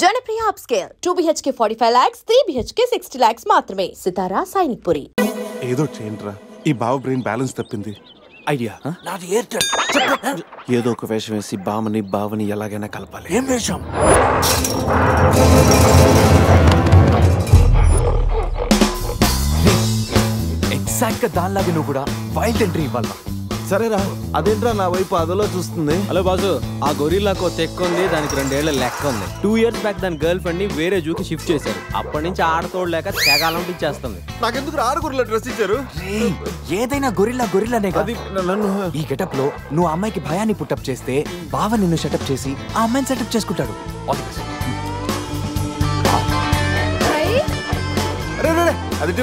Janapriya upscale 2 BHK 45 lakhs, 3 BHK 60 lakhs మాత్రమే. సితారా సైనిక్పురి. ఏదో చేయండిరా, ఈ బావ బ్రెయిన్ బ్యాలెన్స్ తప్పింది. ఐడియా నాది ఎయిర్టెల్. ఏదో ఒక వేషం వేసి బావని ఎలాగైనా కలపాలి. ఏం వేషం? ఎగ్జాక్ట్ గా దానిలాగే నువ్వు కూడా వైల్డ్ ఎంట్రీ ఇవ్వాలి. సరేరా, అదేంట్రా నా వైపు అదలో చూస్తుంది. హలో బాసు, ఆ గొరిల్లాకో తెక్క ఉంది, దానికి 2 ఏళ్ల లెక్క ఉంది. 2 years బ్యాక్ దాని గర్ల్ ఫ్రెండ్ ని వేరే జూకి షిఫ్ట్ చేశారు. అప్పటి నుంచి ఆడతోడలేక తెగాలం చేస్తుంది. నాకెందుకు ఆరుగురులో డ్రెస్ ఇచ్చారు? ఏదైనా గొరిల్లానే అది నన్ను ఈ గెటప్ లో నువ్వు అమ్మాయికి భయాన్ని పుట్టప్ చేస్తే బావ నిన్ను సెటప్ చేసి ఆ అమ్మాయిని సెటప్ చేసుకుంటాడు. అది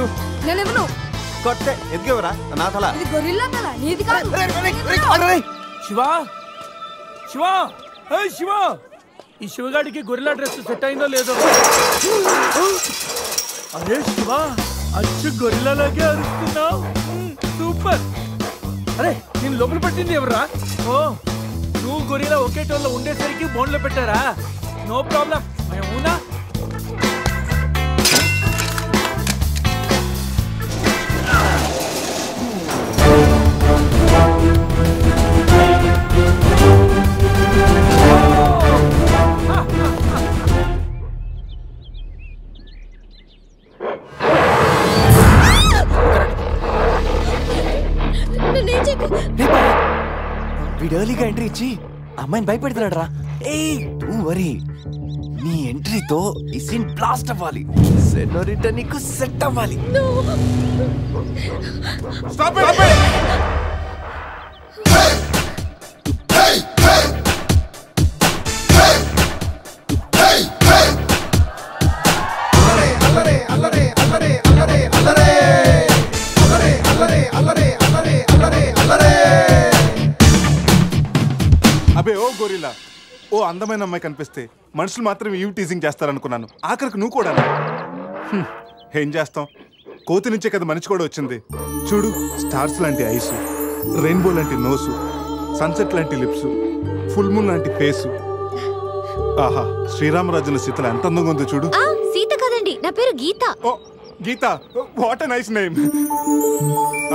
కొట్టే ఎదిగేవరా నా తల. శివా శివా శివా, ఈ శివగాడికి గొరిల్లా డ్రెస్ సెట్ అయిందో లేదో. అరే శివా, అచ్చు గొరిల్లాలాగే అరుస్తున్నావు. సూపర్. అరే నేను లోపల పట్టింది ఎవరా? ఓ, నువ్వు గొరిల్లా ఒకే టోన్లో ఉండేసరికి బోన్లో పెట్టారా? నో ప్రాబ్లం, మేమునా. వీడు ఎర్లీగా ఎంట్రీ ఇచ్చి అమ్మాయిని భయపెడతాడు రా. ఏయ్ డోంట్ వరీ, నీ ఎంట్రీతో ఈ సీన్ బ్లాస్ట్ అవ్వాలి. సెనోరిటా నీకు సెట్ అవ్వాలి. Stop it. అబే ఓ గొరిల్లా, ఓ అందమైన అమ్మాయి కనిపిస్తే మనుషులు మాత్రం ఈవ్ టీజింగ్ చేస్తారనుకున్నాను. ఆఖరికి నువ్వు కూడా. ఏం చేస్తాం, కోతి నుంచే కదా మనిషి కూడా వచ్చింది. చూడు, స్టార్స్ లాంటి ఐసు, రెయిన్బో లాంటి నోసు, సన్సెట్ లాంటి లిప్స్, ఫుల్ మూన్ లాంటి ఫేసు. ఆహా, శ్రీరామరాజుల సీతలు ఎంత అందంగా ఉందో చూడు. సీత కదండి, నా పేరు గీత. ఓ గీత, వాట్ ఎ నైస్ నేమ్.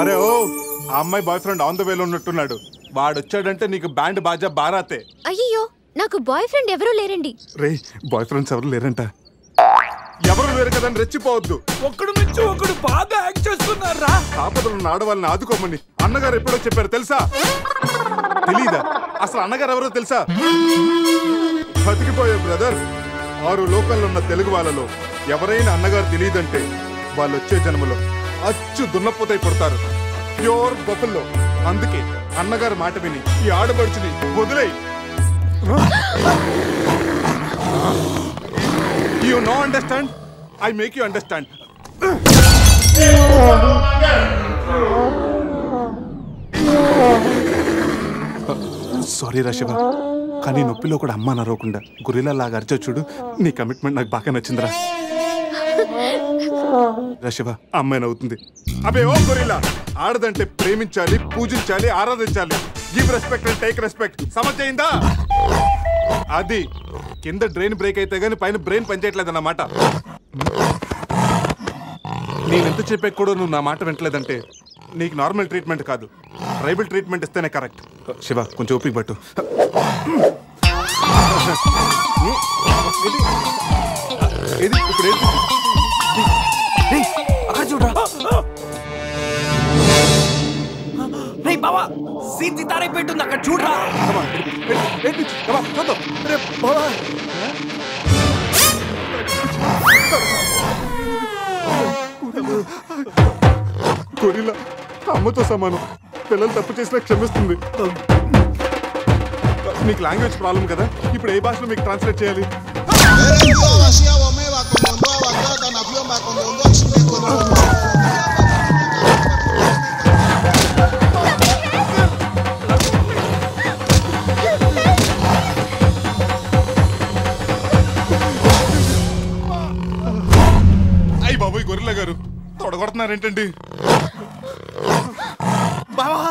అరే ఓ, ఆ అమ్మాయి బాయ్ ఫ్రెండ్ ఆన్ ద వేలో ఉన్నట్టున్నాడు. వాడొచ్చాడంటే నీకు బ్యాండ్ బాజా బారాతే. అయ్యో, నాకు బాయ్ ఫ్రెండ్ ఎవరూ లేరండి. రే, బాయ్ ఫ్రెండ్స్ ఎవరు లేరంట. ఎవరు లేరు కదని రెచ్చిపోవద్దు. ఒక్కడు నుంచి ఒకడు బాగా యాక్ట్ చేస్తున్నారా? ఆపదలున్న ఆడవాళ్ళని ఆదుకోమని అన్నగారు ఎప్పుడో చెప్పారు తెలుసా? తెలీదా? అసలు అన్నగారు ఎవరో తెలుసా? బతికిపోయే బ్రదర్, 6 లోకల్లో ఉన్న తెలుగు వాళ్ళలో ఎవరైనా అన్నగారు తెలియదంటే వాళ్ళు వచ్చే జన్మలో అచ్చు దున్నపోతై పుడతారు. ప్యూర్ బఫుల్లో. అందుకే అన్నగారు మాట విని ఈ ఆడపడుచుని వదిలేయి. You no understand? I make you understand. Sorry రా శివ, కానీ నొప్పిలో కూడా అమ్మ నరవకుండా గొరిల్లా లాగా అరిచో చూడు. నీ కమిట్మెంట్ నాకు బాగా నచ్చిందిరా. రా శివ, అమ్మాయి నవ్వుతుంది. అబే ఓ గొరిల్లా, ఆడదంటే ప్రేమించాలి, పూజించాలి, ఆరాధించాలి. Give respect and take respect. సమర్థయిందా? అది కింద డ్రైన్ బ్రేక్ అయితే గానీ పైన బ్రెయిన్ పనిచేయట్లేదు అన్నమాట. నేనెంత చెప్పే కూడా నువ్వు నా మాట వింటలేదంటే నీకు నార్మల్ ట్రీట్మెంట్ కాదు, ట్రైబల్ ట్రీట్మెంట్ ఇస్తేనే కరెక్ట్. శివ, కొంచెం ఓపిక పట్టు. ఇది ఇప్పుడు అక్కడ చూడరా. బావా, సీన్ తారే పెట్టుంది అక్కడ చూడరా. చూద్దాం. గొరిల్లా అమ్మతో సమానం. పిల్లలు తప్పు చేసినా క్షమిస్తుంది. మీకు లాంగ్వేజ్ ప్రాబ్లం కదా, ఇప్పుడు ఏ భాషలో మీకు ట్రాన్స్లేట్ చేయాలి? అయ్యి బాబోయ్, గొరిల్లా గారు తొడగొడుతున్నారేంటండి? బావా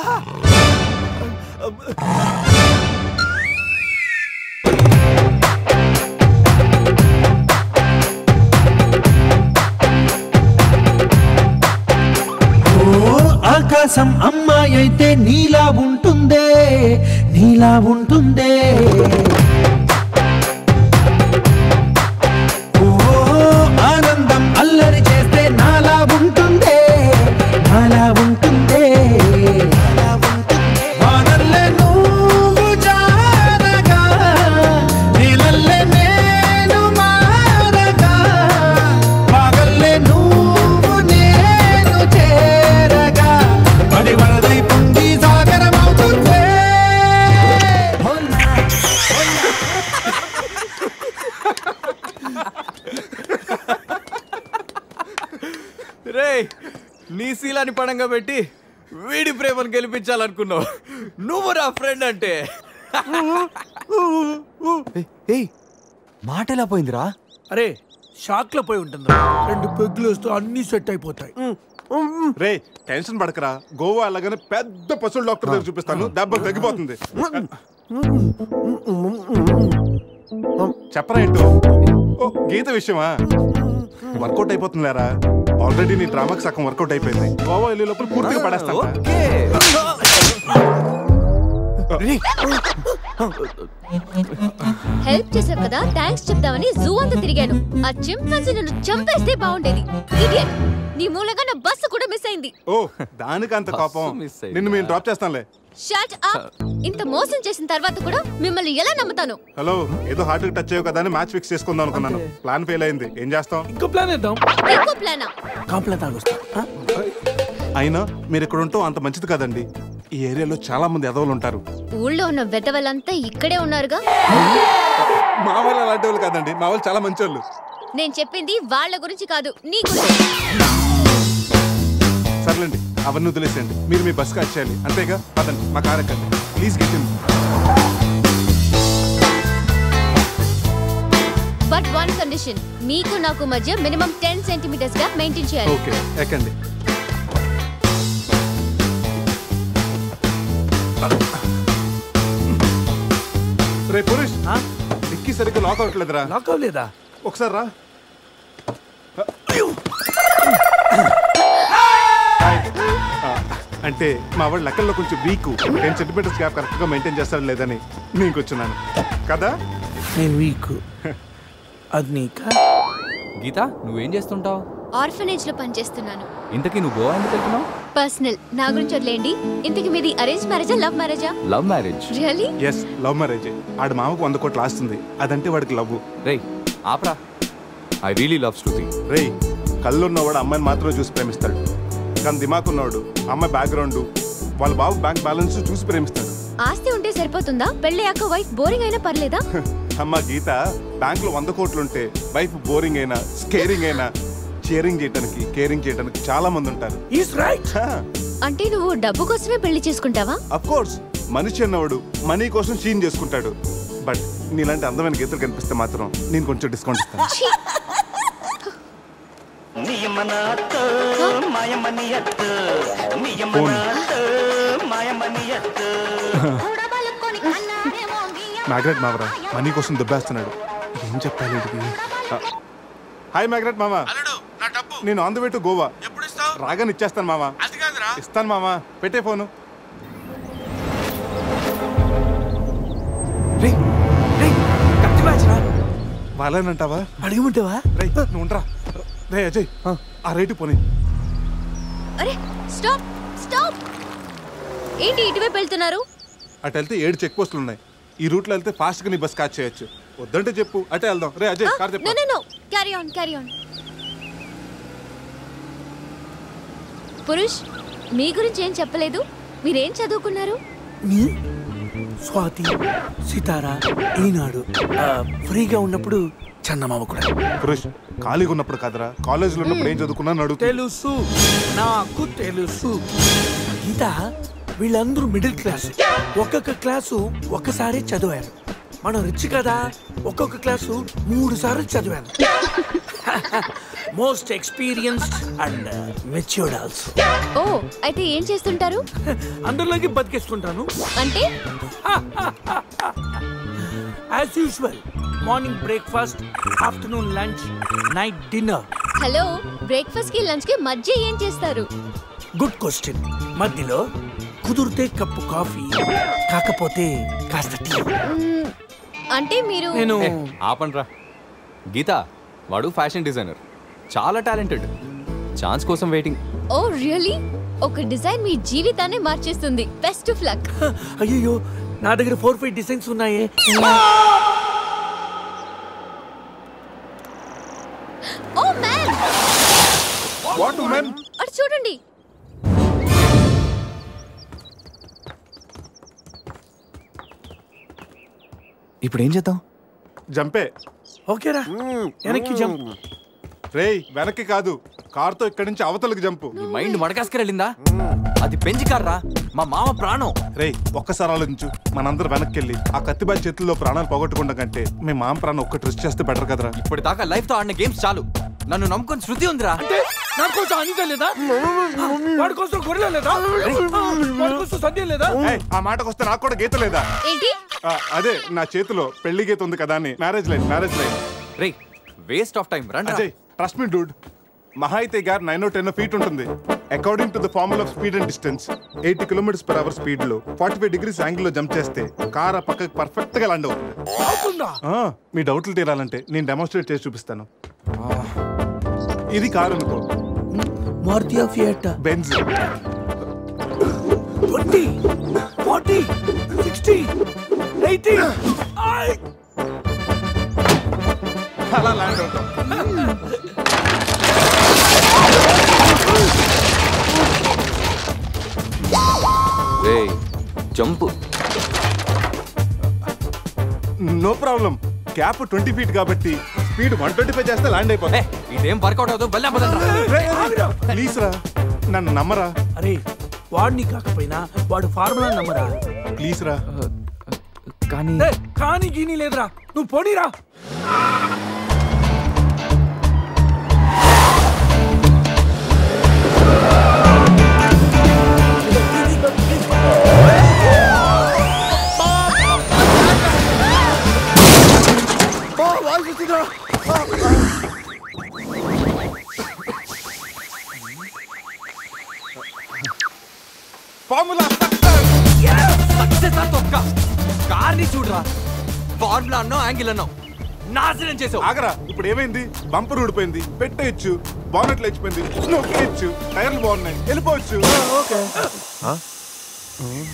ఆకాశం అమ్మాయి అయితే నీలా ఉంటుందే, నీలా ఉంటుందే. ఓ ఆనందం అల్లరి చేస్తే నాలా ఉంటుందే, నాలా ఉంటుందే. వానల్లే నువ్వు జారగా, నీలల్లే నేను మారగా, పగల్లే నువ్వు నేను చేరగా, పడి వరదై పొంగి సాగరమవుతుందే. రే నీ శీలాన్ని పడంగా పెట్టి వీడి ప్రేమను గెలిపించాలనుకున్నావు. నువ్వు నా ఫ్రెండ్ అంటే. మాట ఎలా పోయిందిరా? అరే షాక్ లో పోయి ఉంటుంది. 2 పెగ్గులు వస్తూ అన్ని సెట్ అయిపోతాయి. రే టెన్షన్ పడకరా, గోవా అలాగనే పెద్ద పశువుల డాక్టర్ దగ్గర చూపిస్తాను, దెబ్బ తగ్గిపోతుంది. చెప్పరా ఏంటో? ఓ గీత విషయమా? వర్కౌట్ అయిపోతుందిలేరా. ఆల్రెడీ నీ డ్రామాకి సగం వర్కౌట్ అయిపోయింది. గోవా వెళ్ళే లోపల పూర్తిగా పడేస్తాను. హెల్ప్ చేసావు కదా, థ్యాంక్స్ చెప్దామని జూ అంతా తిరిగాను. ఆ చింపాంజీ నన్ను చంపేస్తే బాగుండేది. ఇడియట్, నీ మూలంగా నా బస్సు కూడా మిస్ అయింది. ఓ దానికి అంత కోపం? నిన్ను మేము డ్రాప్ చేస్తానులే. Shut up. ఇంత మోసం చేసిన తర్వాత కూడా మిమ్మల్ని ఎలా నమ్ముతాను? హలో, ఏదో హార్ట్ టచ్ అయ్యో కదా అని మ్యాచ్ ఫిక్స్ చేసుకుందాం అనుకున్నాను. ప్లాన్ ఫెయిల్ అయింది. ఏం చేస్తాం? ఇంకో ప్లాన్ వేద్దాం. ఇంకో ప్లానా? కాంప్లైంట్ తాగొస్తా. అయినా మీరు ఇక్కడ ఉంటాం అంత మంచిది కదండి. ఈ ఏరియాలో చాలా మంది ఎదవలు ఉంటారు. ఊళ్ళో ఉన్న వెధవలంతా ఇక్కడే ఉన్నారుగా. మా వాళ్ళు అలాంటి వాళ్ళు కాదండి, మా వాళ్ళు చాలా మంచి వాళ్ళు. నేను చెప్పింది వాళ్ళ గురించి కాదు, నీ గురించి. సర్లేండి, అవన్నీ వదిలేసేయండి. మీరు మీ బస్ క్యాచ్ చేయాలి అంతేగా. పదండి, మా కార్ ఎక్కండి please. Get in. But one condition, మీకు నాకు మధ్య మినిమం 10 సెంటీమీటర్స్ గా మెయింటైన్ చేయాలి. ఓకే ఎక్కండి. రే పురుష్, డిక్కీ సరిగ్గా లాక్ అవ్వట్లేదురా. లాక్ అవ్వలేదా? ఒకసారి రా. అంటే మా వాడు లెక్కల్లో కొంచెం వీక్. 10 సెంటీమీటర్స్ గ్యాప్ కరెక్ట్ గా మెయింటైన్ చేస్తాడు లేదని నేను కూర్చున్నాను కదా. నేను వీక్. అది నీకా? గీత, నువ్వేం చేస్తుంటావు? ఆర్ఫనేజ్ లో పనిచేస్తున్నాను. ఇంతకీ నువ్వు గోవా ఎందుకు వెళ్తున్నావు? పర్సనల్, నా గురించి వదిలేండి. ఇంతకి మీది అరేంజ్ మ్యారేజా, లవ్ మ్యారేజా? Love marriage. Really? Yes, love marriage. ఆడు మామకు 100 కోట్లు ఆస్తుంది, అదంటే వాడికి లవ్. రేయ్ ఆప్రా, ఐ రియలీ లవ్ శృతి. రే కళ్ళున్నవాడు అమ్మాయిని మాత్రమే చూసి ప్రేమిస్తాడు, కానీ దిమాక్ ఉన్నవాడు అమ్మాయి బ్యాక్గ్రౌండ్, వాళ్ళ బాబు బ్యాంక్ బ్యాలెన్స్ చూసి ప్రేమిస్తాడు. ఆస్తి ఉంటే సరిపోతుందా? పెళ్ళయ్యాక వైఫ్ బోరింగ్ అయినా పర్లేదా? అమ్మ గీత, బ్యాంక్ లో 100 కోట్లు ఉంటే వైఫ్ బోరింగ్ అయినా స్కేరింగ్ అయినా షేరింగ్ చేయడానికి కేరింగ్ చేయడానికి చాలా మంది ఉంటారు. Is right. అంటే నువ్వు డబ్బు కోసమే పెళ్లి చేసుకుంటావా? అఫ్ కోర్స్, మనిషి అన్నవాడు మనీ కోసం చీన్ చేసుకుంటాడు. బట్ నీలాంటి అందమైన గీతలు కనిపిస్తే మాత్రం నేను కొంచెం డిస్కౌంట్ ఇస్తాను. మ్యాగ్రెట్ మావరా మనీ కోసం దుబ్బేస్తున్నాడు. ఏం చెప్పాలి వీడికి? హాయ్ మ్యాగ్రెట్ మామ, నేను on the way to Goa. రాగానే ఇచ్చేస్తాను మామ. ఇస్తాను మామ, పెట్టే ఫోను. వాళ్ళేనంటావా? అడిగమంటావా? రే నువ్వు ఉండరా. రే అజయ్, ఆ రేటు పోనీ. అరే స్టాప్ స్టాప్. ఏంటి ఇటువైపు వెళ్తున్నారు? అటు వెళ్తే 7 చెక్ పోస్టులు ఉన్నాయి. ఈ రూట్లో వెళ్తే ఫాస్ట్ గా నీ బస్ క్యాచ్ చేయొచ్చు. వద్దంటే చెప్పు, అటే వెళ్దాం. రే అజయ్, కార్ చెప్పు. No carry on carry on. Purush, మీ గురించి ఏం చెప్పలేదు. మీరేం చదువుకున్నారు? స్వాతి, సితారా, ఈనాడు. ఫ్రీగా ఉన్నప్పుడు చందమామ కూడా. పురుష్, ఖాళీగా ఉన్నప్పుడు కాదురా, కాలేజీలో ఉన్నప్పుడు ఏం చదువుకున్నాను అడుగు. తెలుసు, నాకు తెలుసు. గీత, వీళ్ళందరూ మిడిల్ క్లాస్. ఒక్కొక్క క్లాసు ఒక్కసారి చదివారు. మనం రిచ్ కదా, ఒక్కొక్క క్లాసు 3 సార్లు చదివాను. Most experienced and matured also. Oh, అయితే ఏం చేస్తుంటారు? అందరిలోకి బతికేసుకుంటాను. అంటే as usual, morning breakfast, afternoon lunch, night dinner. Hello, breakfast కి లంచ్ కి మధ్య ఏం చేస్తారు? Good question. మధ్యలో కుదిరితే కప్పు కాఫీ, కాకపోతే కాస్త టీ. అంటే మీరు నేను ఆపండ్రా. గీత వాడు ఫ్యాషన్ డిజైనర్, చాలా టాలెంటెడ్. ఛాన్స్ కోసం వెయిటింగ్. ఓ రియల్లీ? ఒక డిజైన్ మీ జీవితాన్ని మార్చేస్తుంది. Best of luck. అయ్యో, నా దగ్గర 4-5 డిజైన్స్ ఉన్నాయే. Oh man, what women? అటు చూడండి. ఇప్పుడు ఏం చేద్దాం? జంపే. ఓకేరా, వెనక్కి జంప్. రేయ్ వెనక్కి కాదు, కార్తో ఇక్కడి నుంచి అవతలకి జంపు. నీ మైండ్ మడకాస్కర్ వెళ్ళిందా? అది పెంచి కార్రా, మా మామ ప్రాణం. రేయ్ ఒక్కసారి ఆలోచించు, మనందరం వెనక్కి వెళ్ళి ఆ కత్తిబాయి చేతుల్లో ప్రాణాలు పోగొట్టుకుంటాం కంటే మీ మామ ప్రాణం ఒక్కటి రిస్క్ చేస్తే బెటర్ కదరా. ఇప్పటిదాకా లైఫ్ తో ఆడిన గేమ్స్ చాలు. నన్ను నమ్ముకొని శృతి ఉందిరా. అంటే నా కోసం అనిత లేదా? వాడి కోసం గొర్రెల లేదా? వాడి కోసం సద్య లేదా? ఏయ్, ఆ మాటకు వస్తే నాకు కూడా గీత లేదా? ఏంటి? అదే నా చేతిలో పెళ్లి గీత ఉంది కదా అని. Marriage line. Ray waste of time. రండి. అజయ్ ట్రస్ట్ మీ డూడ్, మహా అయితే గారు 9-10 ఫీట్ ఉంటుంది. According to the formula of speed and distance 80 km/h speed లో 45 degrees యాంగిల్ లో జంప్ చేస్తే కార్ ఆ పక్కకి పర్ఫెక్ట్ గా ల్యాండ్ అవుతుంది. మీ డౌట్లు తీరాలంటే నేను డెమోన్స్ట్రేట్ చేసి చూపిస్తాను. ఇది కారు అనుకో, మారుతి ఫియట్, బెంజ్. 20, 40, 60, 80. అలా ల్యాండ్ అవుతాం. రేయ్ jump. No problem, cap 20 feet కాబట్టి స్పీడ్ 125 చేస్తే ల్యాండ్ అయిపోతుంది. ఇదేం వర్కౌట్ అవుతుంది. ప్లీజ్ రా, నన్ను నమ్మరా. అరే వాడిని కాకపోయినా వాడు ఫార్ములా నమ్మరా. ప్లీజ్ రా. కానీ గీని లేదురా, నువ్వు పోనీరా. ఫార్ములా సక్సెస్ తొక్క. కార్ని చూడరా, ఫార్ములా అన్నావు, యాంగిల్ అన్నావు, నాశనం చేసావు. ఆగరా, ఇప్పుడు ఏమైంది? బంపర్ ఊడిపోయింది, పెట్టేయచ్చు. బానెట్ లేచిపోయింది, నొక్కేయచ్చు. టైర్లు బాగున్నాయి, వెళ్ళిపోవచ్చు.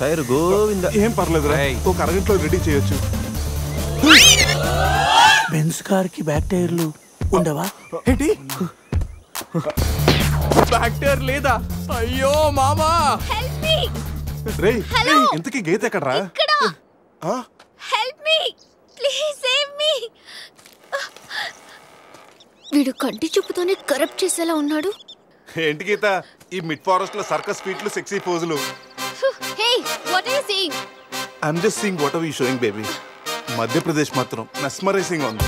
టైర్ గోవింద. ఏం పర్లేదురా, ఒక అరగంటలో రెడీ చేయొచ్చు. బెంజ్ కార్ కి బ్యాక్ టైర్లు ఉండవా? ఏంటి బ్యాక్ టైర్ లేదా? అయ్యో మామా. Help me. రేయ్ ఇంతకీ గీత ఎక్కడరా? ఇక్కడ. Help me please, save me. వీడు కంటి చూపుతోనే కరప్ట్ చేసేలా ఉన్నాడు. ఏంటి గీత ఈ మిడ్ ఫారెస్ట్ లో సర్కస్ స్పీట్లు, సెక్సీ పోజులు? Hey what are you seeing? I'm just seeing what are you showing baby. Madhya Pradesh మాత్రం మెస్మరైజింగ్ ఉంది.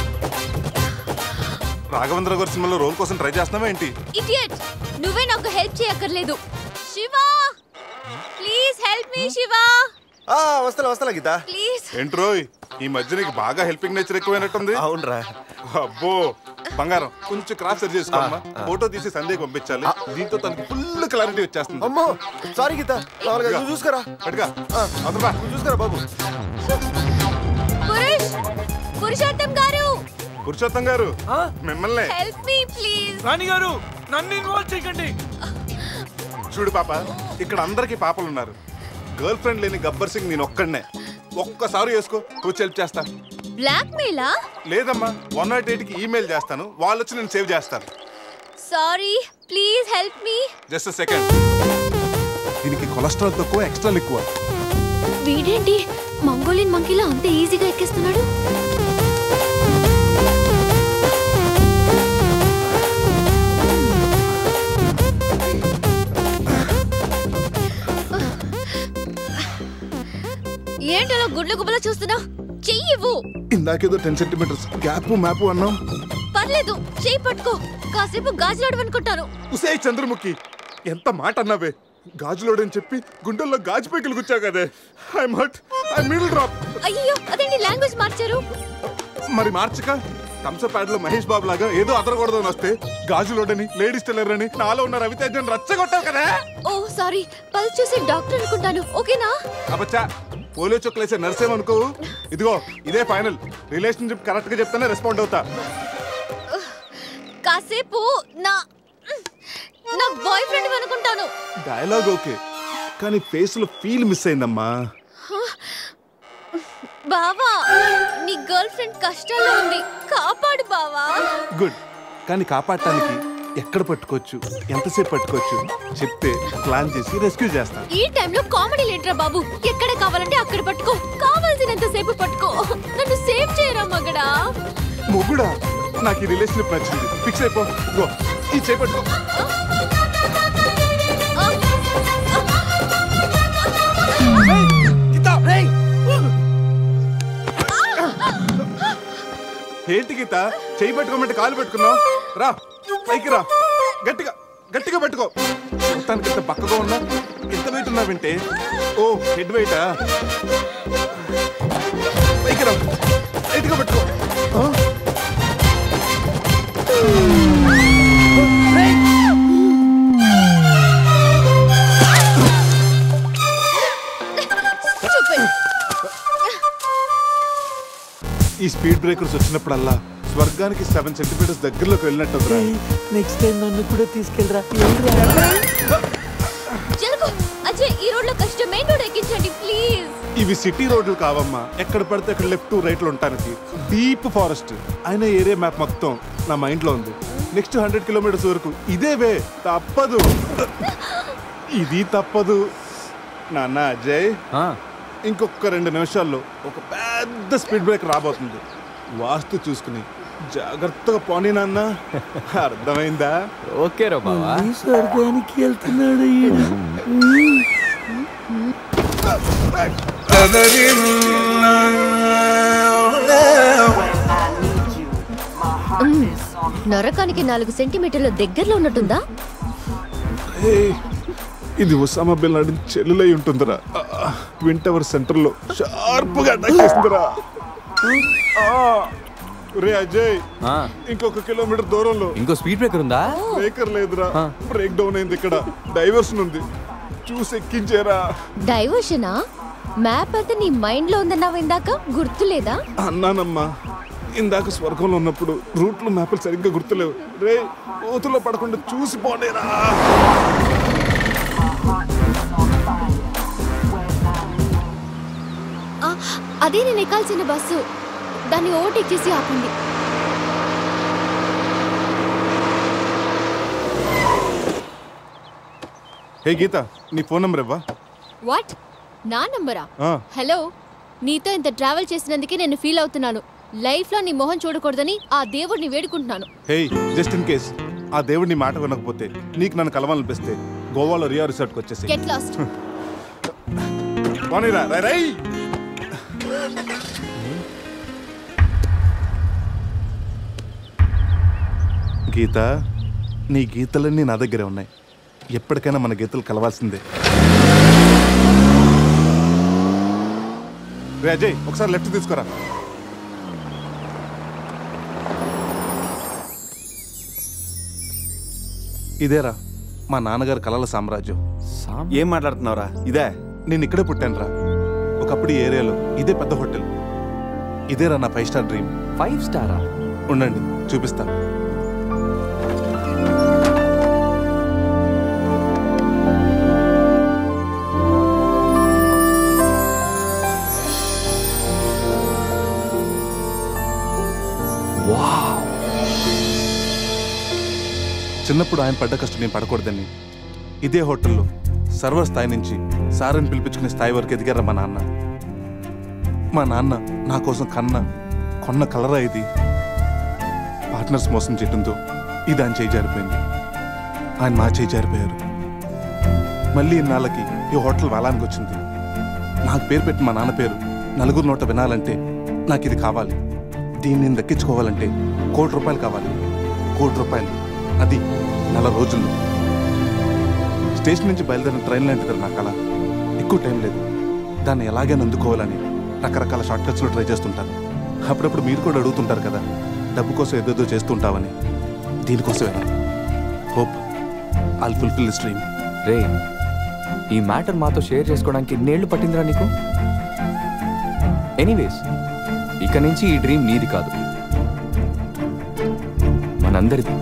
రాఘవేంద్ర గారి సినిమాలో రోల్ కోసం ట్రై చేస్తున్నావా ఏంటి? ఇడియట్, నువ్వే నాకు హెల్ప్ చేయక్కర్లేదు. Shiva please help me. Shiva వస్తా గీత. ప్లీజ్. ఏంట్రోయ్ ఈ మధ్య నీకు బాగా హెల్పింగ్ నేచర్ ఎక్కువైనట్టుంది. అవునరా. అబ్బో బంగారం, కొంచెం క్రాస్ సెర్చ్ చేసుకోమ్మా. ఫోటో తీసి సందేహం పంపించాలి, దీంతో తనకి ఫుల్ క్లారిటీ వచ్చేస్తుంది. అమ్మో సారీ గీత, నువ్వు చూసుకోరా. పట్టుగా అదరా, నువ్వు చూసుకోరా బాబు. పురుషోత్తం గారు. పురుషోత్తం గారు మిమ్మల్ని. Help me please. రాణి గారు నన్ను ఇన్వాల్వ్ చేయకండి. చూడు పాప, ఇక్కడ అందరికి పాపలు ఉన్నారు. గర్ల్ ఫ్రెండ్ లేని గబ్బర్ సింగ్ నేను ఒక్కడనే. ఒక్కసారి వేసుకో, కూర్చో హెల్ప్ చేస్తా. బ్లాక్ మెయిలా? లేదమ్మా, 108కి ఈమెయిల్ చేస్తాను, వాళ్ళు వచ్చి నేను సేవ్ చేస్తాను. Sorry please help me. Just second. దీనికి కొలెస్ట్రాల్ తక్కువ, ఎక్స్ట్రా ఎక్కువ. వీడేంటి మంగోలియన్ మంకీలా అంత ఈజీగా ఎక్కేస్తున్నాడు? ఏంటలా గుడ్ల గుబల చూస్తున్నా? చెయ్యివ్వు. ఇందాకేదో 10 centimeters గ్యాప్ మ్యాప్ అన్నాం. పర్లేదు, చెయ్యి పట్టుకో. కాసేపు గాజులాడు అనుకుంటాను. ఉసే చంద్రముఖి, ఎంత మాట అన్నావే. గాజులోడని చెప్పి గుండెల్లో గాజు పైకలు గుచ్చావు కదే. I'm hurt, I middle drop. అయ్యో అదేంటి లాంగ్వేజ్ మార్చారు? మరి మార్చక థమ్స్అప్ ప్యాడ్ లో మహేష్ బాబు లాగా ఏదో అదరకూడదు అని వస్తే గాజులోడని లేడీస్ టైలర్ అని నాలో ఉన్న రవితేజని రచ్చగొట్టావు కదా. ఓ సారీ, పల్స్ చూసి డాక్టర్ అనుకుంటాను. ఓకేనా? అబ్బచ్చా, పోలియో చుక్కలేసే నర్సేమనుకో. ఇదిగో ఇదే ఫైనల్. రిలేషన్షిప్ కరెక్ట్ గా చెప్తానే రెస్పాండ్ అవుతా. కాసేపు నా బాయ్ ఫ్రెండ్ అనుకుంటాను. డైలాగ్ ఓకే, కానీ ఫేస్ లో ఫీల్ మిస్ అయిందమ్మా. బావా, నీ గర్ల్ ఫ్రెండ్ కష్టాల్లో ఉంది, కాపాడు బావా. గుడ్, కానీ కాపాడటానికి ఎక్కడ పట్టుకోవచ్చు, ఎంతసేపు పట్టుకోవచ్చు చెప్తే ప్లాన్ చేసి రెస్క్యూ చేస్తా. ఈ టైంలో కామెడీ లేటరా బాబు. ఎక్కడ కావాలంటే అక్కడ పట్టుకో, కావాల్సినంత సేపు పట్టుకో. నన్ను సేవ్ చేయరా మగడా. మొగుడా, నాకు ఈ రిలేషన్షిప్ నచ్చింది. ఫిక్స్ అయిపో. ఇదిగో ఈ చేపట్టుకో. ఏంటి గీత, చేయి పట్టుకోమంటే కాలు పెట్టుకున్నావు? రా పైకి రా, గట్టిగా గట్టిగా పట్టుకో. మొత్తానికి ఇంత బక్కగా ఉన్నా, ఎంత వెయిట్ ఉన్నా వింటే. ఓ హెడ్ వెయిటా? పైకి రా, గట్టిగా పట్టుకో. ఈ స్పీడ్ బ్రేకర్స్ వచ్చినప్పుడల్లా స్వర్గానికి 7 సెంటీమీటర్స్ దగ్గరలోకి వెళ్ళినట్టు. నెక్స్ట్ టైం నన్ను కూడా తీసుకెళ్ళరా. అజయ్, ఈ రోడ్ లో కష్టం, మెయిన్ రోడ్ ఎక్కించండి ప్లీజ్. ఇవి సిటీ రోడ్లు కావమ్మా, ఎక్కడ పడితే అక్కడ లెఫ్ట్ రైట్ లో ఉంటానికి. డీప్ ఫారెస్ట్ అయిన ఏరియా మ్యాప్ మొత్తం నా మైండ్ లో ఉంది. నెక్స్ట్ 100 కిలోమీటర్స్ వరకు ఇదే వే. తప్పదు, ఇది తప్పదు. నాన్న అజయ్, ఇంకొక 2 నిమిషాల్లో ఒక పెద్ద స్పీడ్ బ్రేక్ రాబోతుంది. వాస్తు చూసుకుని జాగ్రత్తగా పోనీ నాన్న. అర్థమైందా? ఓకే రా బావా. స్వర్గానికి వెళ్తున్నాడు. నరకానికి 4 సెంటీమీటర్ల దగ్గరలో ఉన్నట్టుందా? ఇది ఒసామా బిన్ లాడెన్ చెల్లెలై ఉంటుందిరా. ట్విన్ టవర్ సెంటర్ లో షార్ప్ గా అటాక్ చేస్తుందిరా. రే అజయ్, ఇంకొక కిలోమీటర్ దూరంలో ఇంకో స్పీడ్ బ్రేకర్ ఉందా? బ్రేకర్ లేదురా, బ్రేక్ డౌన్ అయింది. ఇక్కడ డైవర్షన్ ఉంది, చూసి ఎక్కించేరా. డైవర్షనా? మ్యాప్ అయితే నీ మైండ్ లో ఉందన్నావు ఇందాక, గుర్తులేదా? అన్నానమ్మా, ఇందాక స్వర్గంలో ఉన్నప్పుడు రూట్లు మ్యాప్లు సరిగ్గా గుర్తులేవు. రే, ఓతుల్లో పడకుండా చూసి పోనేరా. అదే నేను ఎక్కాల్సిన బస్సు, దాన్ని ఓవర్టేక్ చేసి ఆపింది. హే గీత, నీ ఫోన్ నంబర్ ఇవ్వా? వాట్? నా నంబరా? హలో, నీతో ఇంత ట్రావెల్ చేసినందుకే నేను ఫీల్ అవుతున్నాను. లైఫ్ లో నీ మొహం చూడకూడదని ఆ దేవుడిని వేడుకుంటున్నాను. హే, జస్ట్ ఇన్ కేస్ ఆ దేవుడిని మాట వినకపోతే, నీకు నన్ను కలవాలనిపిస్తే గోవాలో రియా రిసార్ట్కి వచ్చేసి గెట్ లాస్ట్. గీత, నీ గీతలన్నీ నా దగ్గరే ఉన్నాయి. ఎప్పటికైనా మన గీతలు కలవాల్సిందే. రే అజయ్, ఒకసారి లెఫ్ట్ తీసుకురా. ఇదేరా మా నాన్నగారు కలల సామ్రాజ్యం. ఏం మాట్లాడుతున్నావురా? ఇదే నేను ఇక్కడే పుట్టాను రా. ఒకప్పుడు ఈ ఏరియాలో ఇదే పెద్ద హోటల్. ఇదేరా నా 5 స్టార్ డ్రీమ్. 5 స్టారా? ఉండండి, చూపిస్తా. చిన్నప్పుడు ఆయన పడ్డ కష్టం నేను పడకూడదని ఇదే హోటల్లో సర్వర్ స్థాయి నుంచి సారని పిలిపించుకునే స్థాయి వరకు ఎదిగారా మా నాన్న. మా నాన్న నా కోసం కొన్న కలరా ఇది. పార్ట్నర్స్ మోసం చేయడంతో ఇది ఆయన చేయి జారిపోయింది. ఆయన మా చేయి జారిపోయారు. మళ్ళీ ఇన్నాళ్ళకి ఈ హోటల్ వేలానికి వచ్చింది. నాకు పేరు పెట్టి మా నాన్న పేరు నలుగురు నోట వినాలంటే నాకు ఇది కావాలి. దీన్ని నేను దక్కించుకోవాలంటే ₹1,00,00,000 కావాలి. ₹1,00,00,000, అది 4 రోజుల్లో. స్టేషన్ నుంచి బయలుదేరిన ట్రైన్ లాంటిది నా కళ. ఎక్కువ టైం లేదు, దాన్ని ఎలాగైనా అందుకోవాలని రకరకాల షార్ట్ కట్స్లో ట్రై చేస్తుంటాను. అప్పుడప్పుడు మీరు కూడా అడుగుతుంటారు కదా, డబ్బు కోసం ఏదేదో చేస్తుంటావని. దీనికోసమేనా? Hope I'll fulfil this dream. రే, ఈ మ్యాటర్ మాతో షేర్ చేసుకోవడానికి ఎన్నేళ్ళు పట్టిందిరా నీకు? ఎనీవేస్, ఇక నుంచి ఈ డ్రీమ్ నీది కాదు, మనందరిది.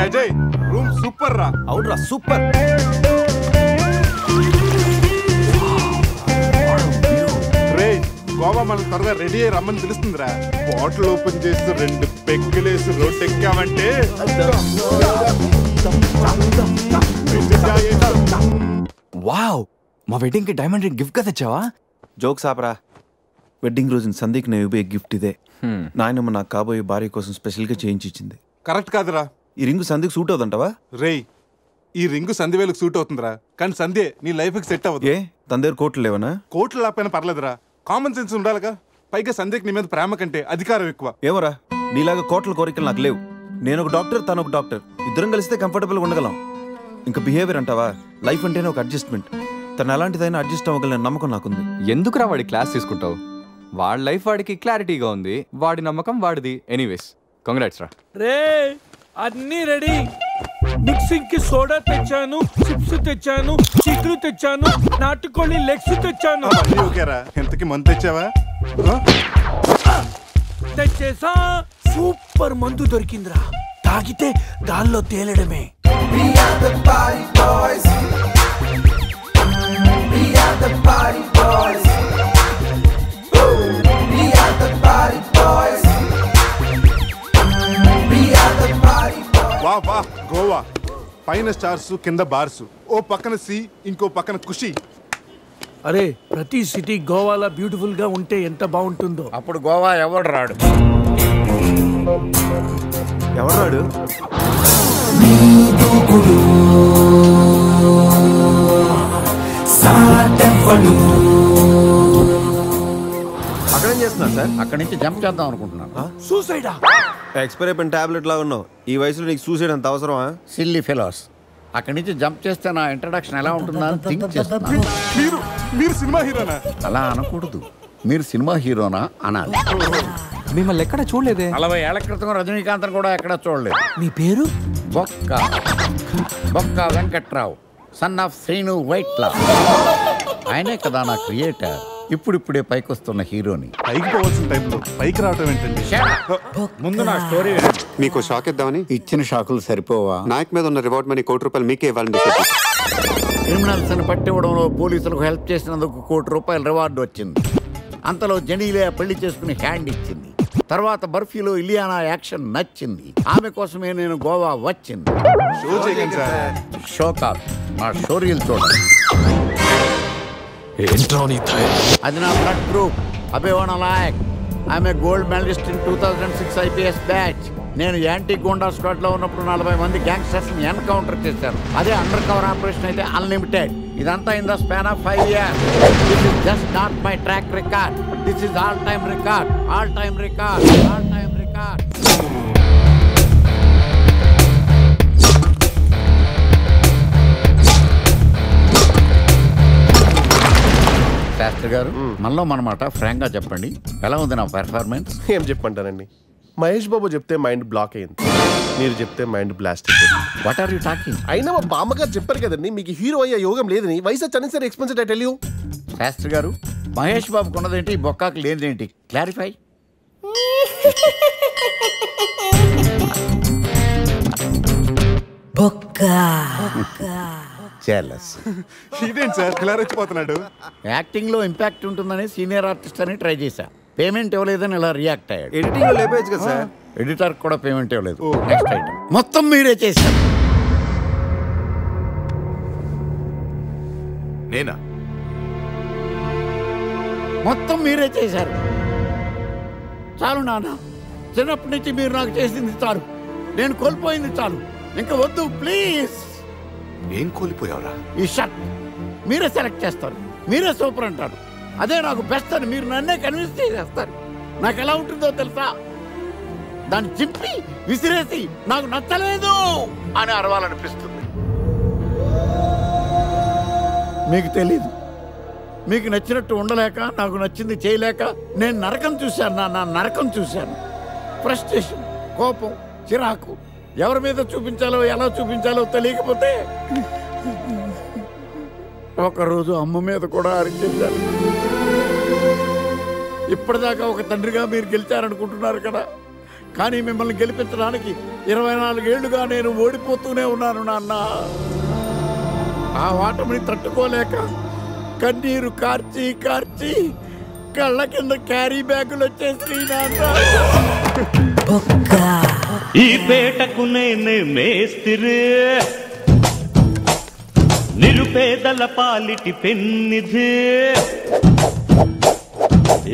అజయ్, రూమ్ సూపర్ రా. అవునరా, సూపర్. రే, గోవా మనం త్వరగా రెడీ అయ్యి రమ్మని పిలుస్తుందిరా. బాటిల్ ఓపెన్ చేస్తూ 2 పెగ్గులేసి రోడ్ ఎక్కామంటే వావ్, మా వెడ్డింగ్ కి డైమండ్ రింగ్ గిఫ్ట్ గా తెచ్చావా? జోక్స్ ఆపరా. వెడ్డింగ్ రోజున సందీక్ నేను ఇవ్వే గిఫ్ట్ ఇదే. నాయనమ్మ నాకు కాబోయే భార్య కోసం స్పెషల్గా చేయించి ఇచ్చింది. కరెక్ట్ కాదురా. ఈ రింగు సందీక్ సూట్ అవుతుంటావా? రేయ్, ఈ రింగు సంధ్యవేలకు సూట్ అవుతుందిరా, కానీ సంధ్య నీ లైఫ్కి సెట్ అవ్వదు. ఏ తన దగ్గర కోట్లు లేవనా? కోట్లు లేకపోయినా పర్లేదురా, కామన్ సెన్స్ ఉండాలిగా. పైగా సంధ్యకి నీ మీద ప్రేమ కంటే అధికారం ఎక్కువ. ఏమరా, నీలాగా కోట్ల కోరికలు నాకు లేవు. నేను ఒక డాక్టర్, తను ఒక డాక్టర్. ఇద్దరం కలిస్తే కంఫర్టబుల్గా ఉండగలం. ఇంకా బిహేవియర్ అంటావా? లైఫ్ అంటేనే ఒక అడ్జస్ట్మెంట్. తను ఎలాంటిదైనా అడ్జస్ట్ అవ్వగల నమ్మకం నాకుంది. ఎందుకురా వాడి క్లాస్ తీసుకుంటావు? వాడి లైఫ్ వాడికి క్లారిటీగా ఉంది, వాడి నమ్మకం వాడిది. ఎనీవేస్, కంగ్రాట్స్ రా. రే, అన్నీ రెడీ. మిక్సింగ్ కి సోడా తెచ్చాను, చిప్స్ తెచ్చాను, చిక్కులు తెచ్చాను, నాటుకోళ్ళి లెగ్స్ తెచ్చాను. ఓకేరా, ఎంతకి మందు తెచ్చావా? తెచ్చేసా. సూపర్ మందు దొరికిందిరా, తాగితే గాల్లో తేలడమే. వా వా, గోవా పైన స్టార్స్, కింద బార్స్, ఓ పక్కన సీ, ఇంకో పక్కన ఖుషి. అరే, ప్రతి సిటీ గోవాలో బ్యూటిఫుల్ గా ఉంటే ఎంత బాగుంటుందో. అప్పుడు గోవా ఎవడు రాడు. ఎవరు రాడు? అక్కడేం చేస్తున్నారు సార్? అక్కడి నుంచి జంప్ చేద్దాం అనుకుంటున్నాను. సూసైడా? ఎక్స్పైర్ అయిపోయిన టాబ్లెట్ లాగా ఉన్నావు. ఈ వయసులో నీకు సూసైడ్ అంత అవసరమా? Silly fellows. అక్కడి నుంచి జంప్ చేస్తే నా ఇంట్రడక్షన్ ఎలా ఉంటుందా అని థింక్ చేస్తున్నాను. మీరు సినిమా హీరోనా? అలా అనకూడదు, మీరు సినిమా హీరోనా అనాలి. మిమ్మల్ని ఎక్కడ చూడలేదే. 40 ఏళ్ల క్రితం రజనీకాంత్ కూడా ఎక్కడ చూడలేదు. మీ పేరు? బొక్క వెంకట్రావు, సన్ ఆఫ్ శ్రీను వైట్లా. ఆయనే కదా నా క్రియేటర్. ఇప్పుడిప్పుడే పైకి వస్తున్న హీరోని. పైకి పోవాల్సిన టైంలో పైకి రావటం ఏంటండి? ముందు నా స్టోరీ మీకు షాక్ ఇద్దామని. ఇచ్చిన షాకులు సరిపోవా? నాయక్ మీద ఉన్న రివార్డ్ మనీ ₹1 మీకే ఇవ్వాలని డిసైడ్ చేశాను. క్రిమినల్స్ ని పట్టివ్వడంలో పోలీసులకు హెల్ప్ చేసినందుకు ₹1 రివార్డు వచ్చింది. అంతలో జనీలే పెళ్లి చేసుకుని హ్యాండ్ ఇచ్చింది. తర్వాత బర్ఫీలో ఇలియానా యాక్షన్ నచ్చింది. ఆమె కోసమే నేను గోవా వచ్చింది. షో చేయకండి సార్. షో కాదు, నా షోరీలు చూడండి. అది నా బ్లడ్ గ్రూప్, అభివాణ నాయక్. ఆమె gold medalist in 2006 IPS batch. నేను యాంటీ గోండా స్క్వాడ్ లో ఉన్నప్పుడు 40 మంది గ్యాంగ్స్టర్స్ ని ఎన్కౌంటర్ చేశాను. అదే అండర్ కవర్ ఆపరేషన్ అయితే అన్లిమిటెడ్. ఇదంతా in the span of 5 years. This is just not my track record. This is all time record. All time record. All time record. Shastri garu, మనలో మనమాట Frank గా చెప్పండి, ఎలా ఉంది నా పెర్ఫార్మెన్స్? ఏం చెప్పంటానండి, మహేష్ బాబు చెప్తే మైండ్ బ్లాక్ అయింది, మీరు చెప్తే మైండ్ బ్లాస్ట్ అయిపోయింది. What are you talking? అయినా మా బామ్మగారు చెప్పారు కదండి, మీకు హీరో అయ్యే యోగం లేదని. వయసు unnecessary expensed I tell you. Shastri garu, Mahesh బాబుకు ఉన్నదేంటి, బొక్కాకి లేనిదేంటి? క్లారిఫై. ఇదేంటి సార్ ఇలా రెచ్చిపోతున్నాడు? యాక్టింగ్ లో ఇంపాక్ట్ ఉంటుందని సీనియర్ ఆర్టిస్ట్ అని ట్రై చేశా. పేమెంట్ ఇవ్వలేదని ఇలా రియాక్ట్ అయ్యాడు. ఎడిటింగ్ లో లేపేయచ్చు కదా సార్. ఎడిటర్ కూడా పేమెంట్ ఇవ్వలేదు. నెక్స్ట్ ఐటమ్ మొత్తం మీరే చేశారు. నేనా? మొత్తం మీరే చేశారు. చాలు నాన్న, చిన్నప్పటి నుంచి మీరు నాకు చేసింది చాలు, నేను కోల్పోయింది చాలు. ఇంకా వద్దు ప్లీజ్. ఏం కోల్పోయావురా? ఈ షర్ట్ మీరే సెలెక్ట్ చేస్తారు, మీరే సూపర్ అంటారు. అదే నాకు బెస్ట్ అని మీరు నన్నే కన్విన్స్ చేసేస్తారు. నాకు ఎలా ఉంటుందో తెలుసా? దాన్ని చింపి విసిరేసి నాకు నచ్చలేదు అని అరవాలనిపిస్తుంది. మీకు తెలీదు, మీకు నచ్చినట్టు ఉండలేక, నాకు నచ్చింది చేయలేక నేను నరకం చూశాను. నా నరకం చూశాను. ఫ్రస్ట్రేషన్, కోపం, చిరాకు, ఎవరి మీద చూపించాలో ఎలా చూపించాలో తెలియకపోతే ఒకరోజు అమ్మ మీద కూడా అరిచేశాను. ఇప్పటిదాకా ఒక తండ్రిగా మీరు గెలిచారనుకుంటున్నారు కదా, కానీ మిమ్మల్ని గెలిపించడానికి 24 ఏళ్లుగా నేను ఓడిపోతూనే ఉన్నాను నాన్న. ఆ ఓటమిని తట్టుకోలేక కన్నీరు కార్చి కార్చి కళ్ళ కింద క్యారీ బ్యాగులు వచ్చేసి ఈ పేటకు నేనే మేస్తిరి, నిరుపేదల పాలిటి పెన్నిధి.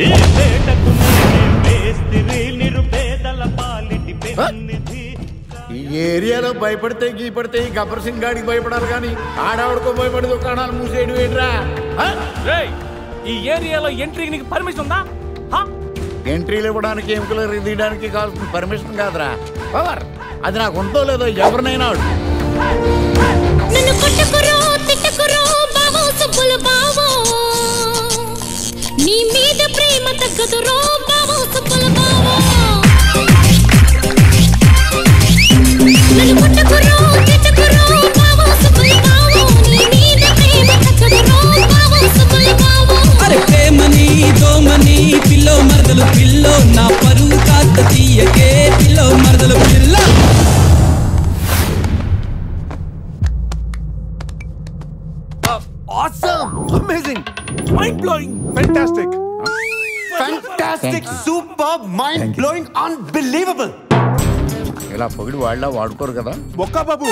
ఈ పేటకు నేనే మేస్తిరి, నిరుపేదల పాలిటి పెన్నిధి. ఈ ఏరియాలో భయపడితే గీపడితే ఈ గబ్బర్ సింగ్ గాడికి భయపడాలి కానీ ఆడవాడికో భయపడి దుకాణాలు మూసేయడం ఏంట్రా? ఈ ఏరియాలో ఎంట్రీకి నీకు పర్మిషన్ ఉందా? ఎంట్రీలు ఇవ్వడానికి, ఎముకలు తీయడానికి కావాల్సిన పర్మిషన్ కాదురా, పవర్. అది నాకు ఉందో లేదో ఎవరినైనా నీ మీద ప్రేమ తగ్గదురో బావో సుబ్బుల బావో. నన్ను కొట్టకురో తిట్టకురో బావో సుబ్బుల బావో. నీ మీద ప్రేమ తగ్గదురో బావో సుబ్బుల బావో. అరే ప్రేమని దోమని పిల్లో మరదలు పిల్లో, నా పరువు కాస్త తీయకే పిల్లో మరదలు పిల్ల. Awesome! Amazing! Mind-blowing! Fantastic! Fantastic! Superb! Mind-blowing! Unbelievable! ఇలా పొగిడి వాళ్ళ వాడుకోరు కదా. బొక్కా బాబు,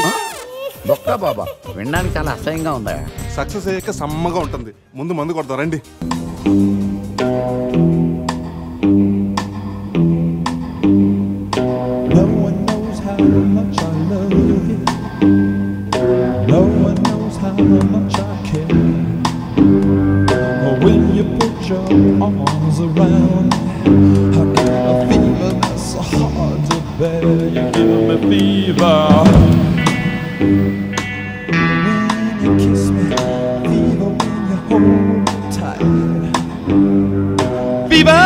బొక్కా బాబా వినడానికి చాలా అసహ్యంగా ఉందా? సక్సెస్ అయ్యాక సమ్మగా ఉంటుంది. ముందు మందు కొడతాం రండి. When you put your arms around me, I get a fever that's so hard to bear. You give me fever when you kiss me, fever when you hold me tight. Fever.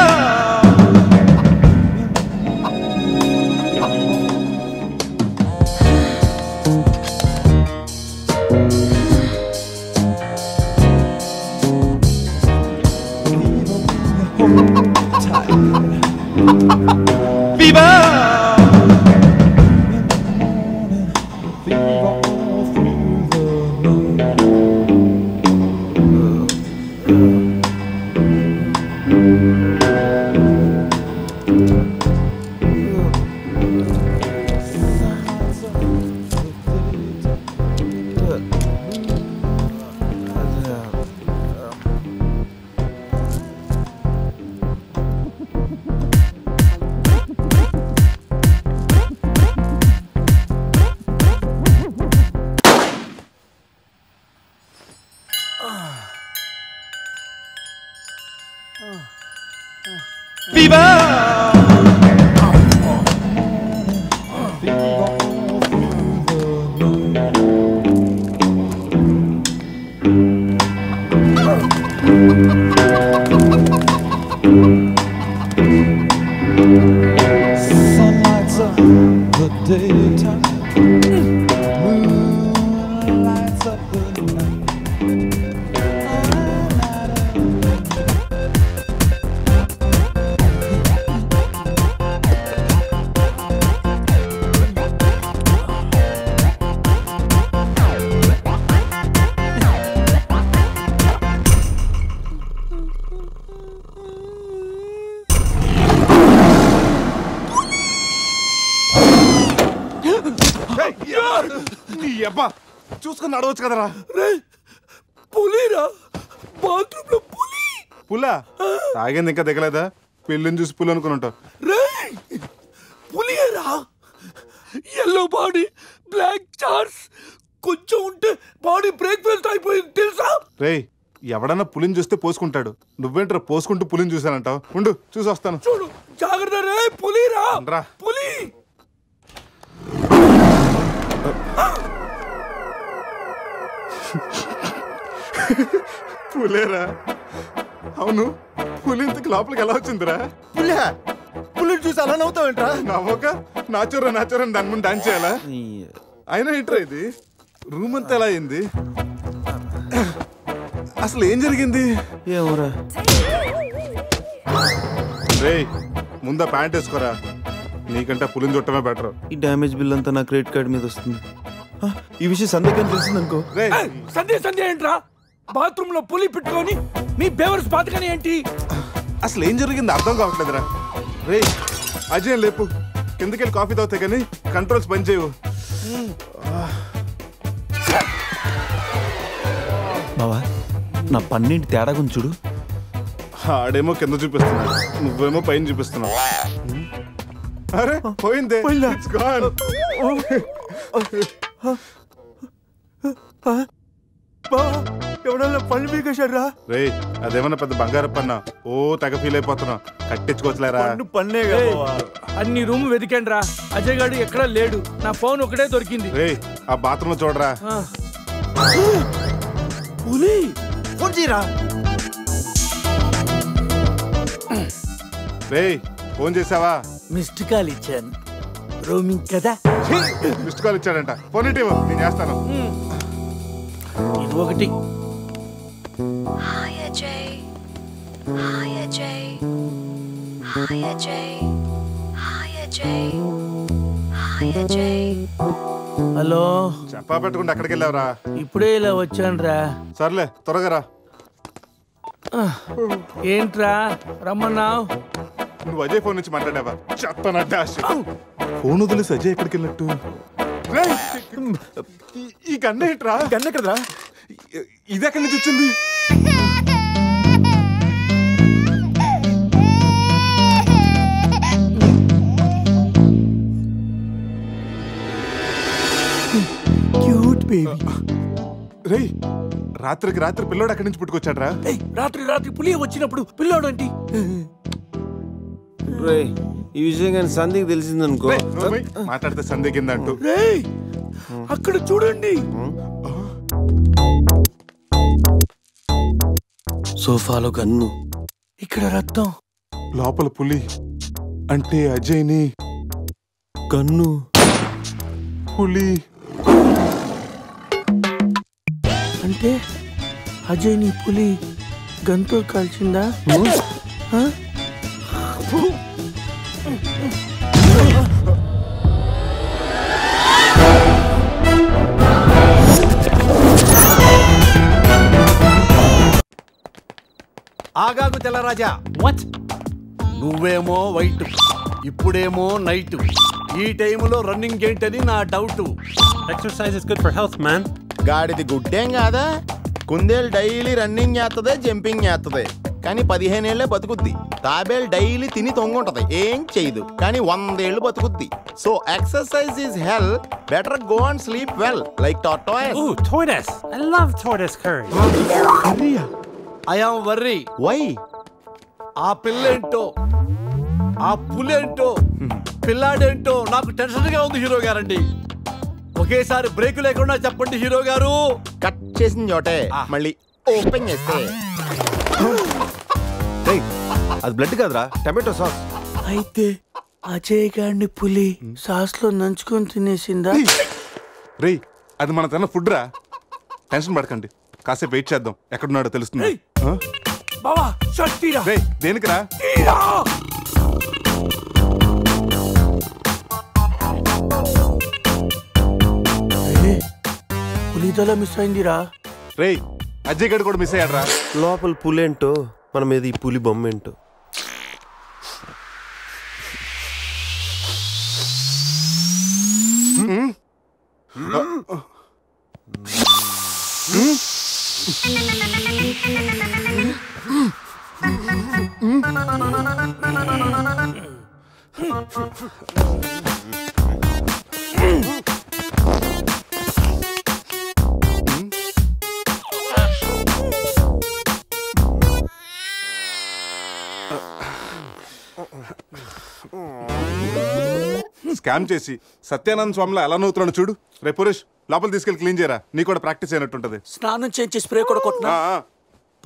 చూసుకుని నడవచ్చు కదరా. పులిరా, bathroom లో పులి. పులా తాగింది ఇంకా దిగలేదా? పెళ్ళిని చూసి పులి అనుకుని ఉంటావు. పులిరా, ఎల్లో బాడీ, బ్లాక్ చార్స్ కొంచెం ఉంటే బాడీ బ్రేక్ ఫెయిల్ అయిపోయింది తెలుసా? రేయ్ ఎవడన్నా పులిని చూస్తే పోసుకుంటాడు, నువ్వేంట్రా పోసుకుంటూ పులిని చూసానంటావు? ఉండు చూసి వస్తాను. చూడు జాగ్రత్త రే, పులి రా పులి. పులేరా? అవును, పులి ఇంతకు లోపలికి ఎలా వచ్చిందిరా? పులి చూసి అలా నవ్వుతావేంట్రా? నవ్వక నాచురా దాని ముందు డాన్స్ చేయాలా? అయినా ఏంట్రా ఇది? రూమ్ అంతా ఎలా అయింది? అసలు ఏం జరిగింది? ఏమోరా. రేయ్ ముందా ప్యాంట్ వేసుకోరా, నీకంటే పులిని చుట్టమే బెటర్. ఈ డ్యామేజ్ బిల్ అంతా నా క్రెడిట్ కార్డ్ మీద వస్తుంది. ఈ విషయం సందేహం తెలిసింది అనుకో. సంధ్య ఏంట్రా? బాత్రూమ్ లో పులి పెట్టుకొని మీ బేవర్స్ బాతకని ఏంటి? అసలు ఏం జరిగింది అర్థం కావట్లేదురా. రేయ్ అజయ్ లేపు, కిందకెళ్ళి కాఫీ తాగుతాయి కానీ కంట్రోల్స్ పని చేయవు. బావా నా పన్నెండు తేడా గురించి చూడు. ఆడేమో కింద చూపిస్తున్నాడు, నువ్వేమో పైన చూపిస్తున్నావు. అరే పోయిందే, ఇట్స్ గాన్. ఎవడన్నా పళ్ళు పీకేశాడ్రా? రేయ్ అదేమన్నా పెద్ద బంగారు పన్నా? ఓ తెగ ఫీల్ అయిపోతున్నా, కట్టించుకోవచ్చులేరా? పన్నే అన్ని రూమ్ వెతికండి రా, అజయ్ గాడు ఎక్కడా లేడు, నా ఫోన్ ఒకటే దొరికింది. రేయ్ ఆ బాత్రూమ్ లో చూడరా. పులి ఫోన్ చేయరా. రేయ్ ఫోన్ చేసావా? మిస్డ్ కాల్ ఇచ్చాను, రోమింగ్ కదా. మిస్డ్ కాల్ ఇచ్చాడంట, ఫోన్ ఇటు నేను చేస్తాను. ఇది ఒకటి. హలో, చెప్పా పెట్టుకుంటే ఎక్కడికి వెళ్ళావురా? ఇప్పుడే ఇలా వచ్చాను రా. సర్లే త్వరగా రా. ఏంట్రా రమ్మన్నావు? నువ్వు అజయ్ ఫోన్ నుంచి మాట్లాడావా? చెప్పనట్టే ఫోన్ వదిలేసి అజయ్ ఎక్కడికి వెళ్ళినట్టు? ఈ గన్న ఏంట్రా? గన్న ఎక్కడరా? ఇది ఎక్కడి నుంచి వచ్చింది? Cute baby. రేయ్ రాత్రికి రాత్రి పిల్లోడు అక్కడి నుంచి పుట్టుకొచ్చాడ్రా. రాత్రి పులి వచ్చినప్పుడు పిల్లోడు ఏంటి? ఈ విషయం కానీ సంధికి తెలిసిందనుకో, మాట్లాడితే సంధి కింద అంటూ. అక్కడ చూడండి, సోఫాలో గన్ను, ఇక్కడ రక్తం, లోపల పులి. అంటే అజయ్ని గన్ను పులి అంటే అజయ్ ని పులి గన్తో కాల్చిందా? ఆగాగు తెల్లరాజా. వాట్? నువ్వేమో వైట్, ఇప్పుడేమో నైట్. ఈ టైంలో రన్నింగ్ ఏంటని నా doubt. Exercise is good for health man. గాడిది గుడ్డేం కాదా? కుందేలు డైలీ రన్నింగ్ చేస్తుంది, జంపింగ్ చేస్తుంది, కానీ 15 ఏళ్లే బతుకుద్ది. తాబేలు డైలీ తిని తొంగుంటది, ఏం చేయదు, కానీ 100 ఏళ్ళు బతుకుద్ది. So exercise is hell. Better go and sleep well like tortoise. Ooh, tortoise. I love tortoise curry. I am worry. Why? ఆ పిల్లేంటో, ఆ పులేంటో, పిల్లాడేంటో నాకు టెన్షన్ గా ఉంది హీరో గారండి. ఒకేసారి బ్రేక్ లేకుండా చెప్పండి హీరో గారు. కట్ చేసిన చోటే మళ్ళీ ఓపెన్ చేస్తే అది బ్లడ్ కాదురా, టమాటో సాస్. అయితే అజయ్ గారిని పులి సాస్ లో నంచుకొని తినేసిందా? రేయ్ అది మన తన ఫుడ్ రా, టెన్షన్ పడకండి, కాసేపు వెయిట్ చేద్దాం, ఎక్కడున్నాడో తెలుస్తుంది. బావా షర్ట్ తీరా. రేయ్ దేనికిరా? పులితల మిస్ అయిందిరా. రేయ్ అజయ్ గడు కూడా మిస్ అయ్యాడ్రా. లోపల పులేంటో మన మీద ఈ పులి బొమ్మ ఏంటో. స్కామ్ చేసి సత్యానంద స్వామిలో ఎలా నవ్వుతున్నాడు చూడు. రే పురేష్, లోపల తీసుకెళ్ళి క్లీన్ చేయరా, నీ కూడా ప్రాక్టీస్ అయినట్టుంటది. స్నానం చేయించి స్ప్రే కూడా కొట్టినా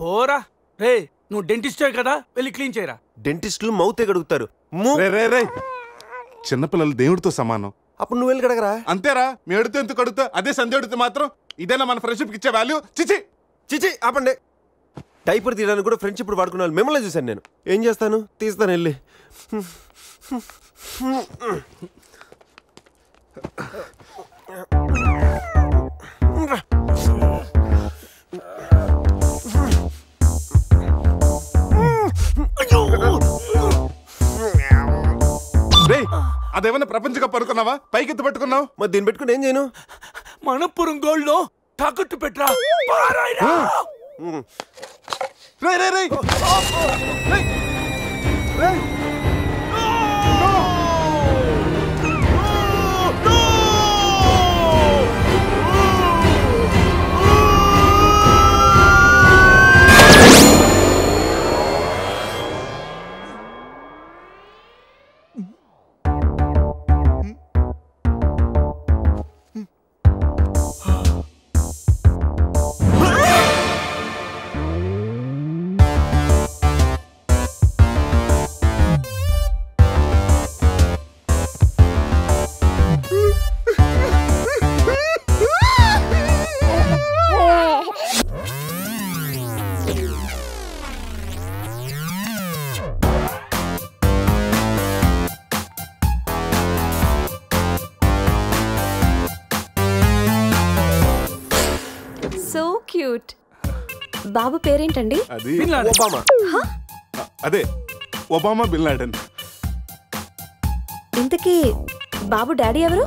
పోరా. రే నువ్వు డెంటిస్టే కదా, వెళ్ళి క్లీన్ చేయరా. డెంటిస్టులు మౌతే కడుగుతారు. రే చిన్నపిల్లలు దేవుడితో సమానం. అప్పుడు నువ్వు వెళ్ళి కడగరా. అంతేరా, మీ అడితే ఎందుకు అడుగుతా, అదే సంధ్య అడిగితే మాత్రం ఇదేనా మన ఫ్రెండ్షిప్ ఇచ్చే వాల్యూ? చిచి ఆపండి. డైపర్ తీయడానికి కూడా ఫ్రెండ్షిప్ వాడుకునే వాళ్ళు మిమ్మల్ని చూశాను నేను. ఏం చేస్తాను, తీస్తాను వెళ్ళి. రే అదేమన్నా ప్రపంచ కప్ అనుకున్నావా? పైకెత్తి పట్టుకున్నావు. మరి దీన్ని పెట్టుకుని ఏం చేయను? మనపురం గోల్డ్ లో తాకట్టు పెట్టరా. So cute. బాబు పేరేంటండి? ఒబామా. అదే ఒబామా బిన్ లాడెన్. ఇంతకీ బాబు డాడీ ఎవరు?